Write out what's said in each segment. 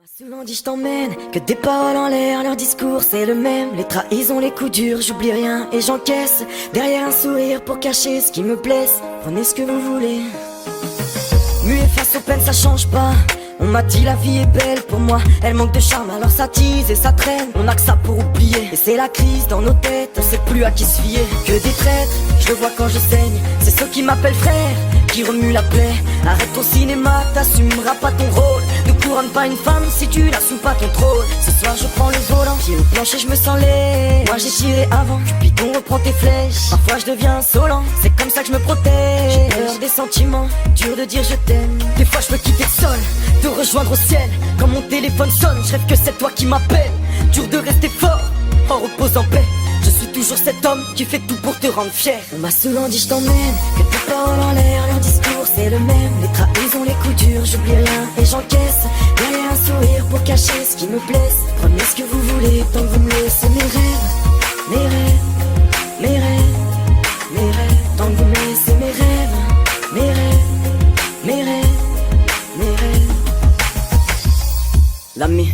M'a souvent dit je t'emmène, que des paroles en l'air, leur discours c'est le même. Les trahisons, les coups durs, j'oublie rien et j'encaisse. Derrière un sourire pour cacher ce qui me blesse. Prenez ce que vous voulez. Muet face aux peines, ça change pas. On m'a dit la vie est belle pour moi, elle manque de charme alors ça tease et ça traîne. On a que ça pour oublier, et c'est la crise dans nos têtes, on sait plus à qui se fier. Que des traîtres, je le vois quand je saigne, c'est ceux qui m'appellent frère, qui remuent la plaie. Arrête ton cinéma, t'assumeras pas ton rôle. Ne couronne pas une femme si tu n'assumes pas ton trône. Ce soir je prends le volant, pied au plancher je me sens laid. Moi j'ai tiré avant, Cupidon reprend tes flèches. Parfois je deviens insolent, c'est comme ça que je me protège. J'ai peur des sentiments, dur de dire je t'aime. Des fois je peux quitter le sol, te rejoindre au ciel. Quand mon téléphone sonne, je rêve que c'est toi qui m'appelle. Dur de rester fort, en repose en paix. Je suis toujours cet homme qui fait tout pour te rendre fier. On m'a souvent dit je t'emmène, que tes paroles en l'air, leur discours c'est le même. Les trahisons, les coups durs, j'oublie rien et j'encaisse. Derrière un sourire pour cacher ce qui me blesse. Prenez ce que vous voulez tant que vous me laissez mes rêves. Mes rêves, mes rêves, mes rêves. Tant que vous me laissez mes rêves. Mes rêves, mes rêves, mes rêves. L'ami,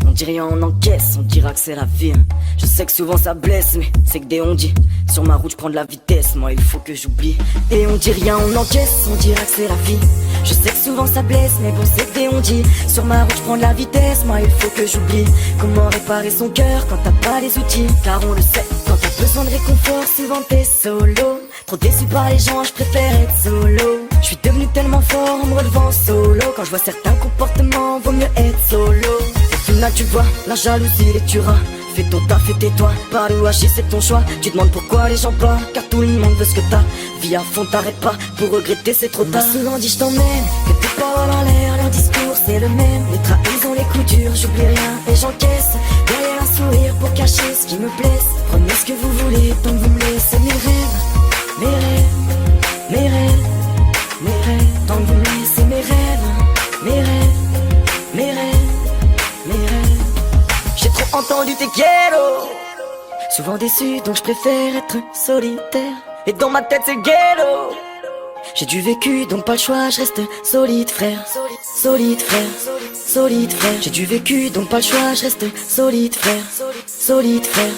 on dit rien, on encaisse, on dira que c'est la vie. Je sais que souvent ça blesse, mais c'est que des on dit. Sur ma route je prends de la vitesse, moi il faut que j'oublie. Et on dit rien, on encaisse, on dira que c'est la vie. Je sais que souvent ça blesse, mais bon c'est que des on dit. Sur ma route je prends de la vitesse, moi il faut que j'oublie. Comment réparer son cœur quand t'as pas les outils. Car on le sait, quand t'as besoin de réconfort, souvent t'es solo. Trop déçu par les gens, je préfère être solo. Je suis devenu tellement fort en me relevant solo. Quand je vois certains comportements, vaut mieux être solo. Au final tu vois, la jalousie les tuera. Fais ton taf et tais-toi, pas de hacher c'est ton choix. Tu demandes pourquoi les gens parlent, car tout le monde veut ce que t'as. Vis à fond, t'arrêtes pas, pour regretter c'est trop tard. On m'a souvent dit je t'emmène, que tes paroles en l'air, leur discours c'est le même. Les trahisons, les coups durs, j'oublie rien et j'encaisse. Derrière un sourire pour cacher ce qui me blesse. Prenez ce que vous voulez tant que vous me laissez mes rêves. Mes rêves, mes rêves, mes rêves. Tant que vous me laissez mes rêves. Mes rêves, mes rêves, mes rêves. J'ai trop entendu tes quiero. Souvent déçu donc je préfère être solitaire. Et dans ma tête c'est le ghetto. J'ai du vécu donc pas le choix, je reste solide frère. Solide frère, solide frère. J'ai du vécu donc pas le choix, je reste solide frère. Solide frère,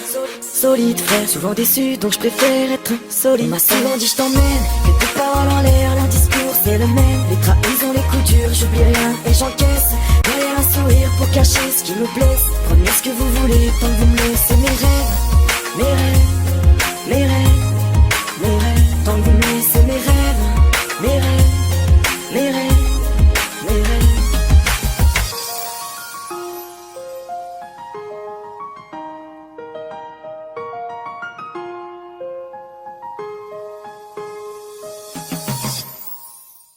solide frère. Souvent déçu donc je préfère être solide. On m'a souvent dit je t'emmène, que tes paroles en l'air, leur discours c'est le même. Les trahisons, les coups durs, j'oublie rien et j'encaisse. Derrière un sourire pour cacher ce qui me blesse. Prenez ce que vous voulez tant que vous me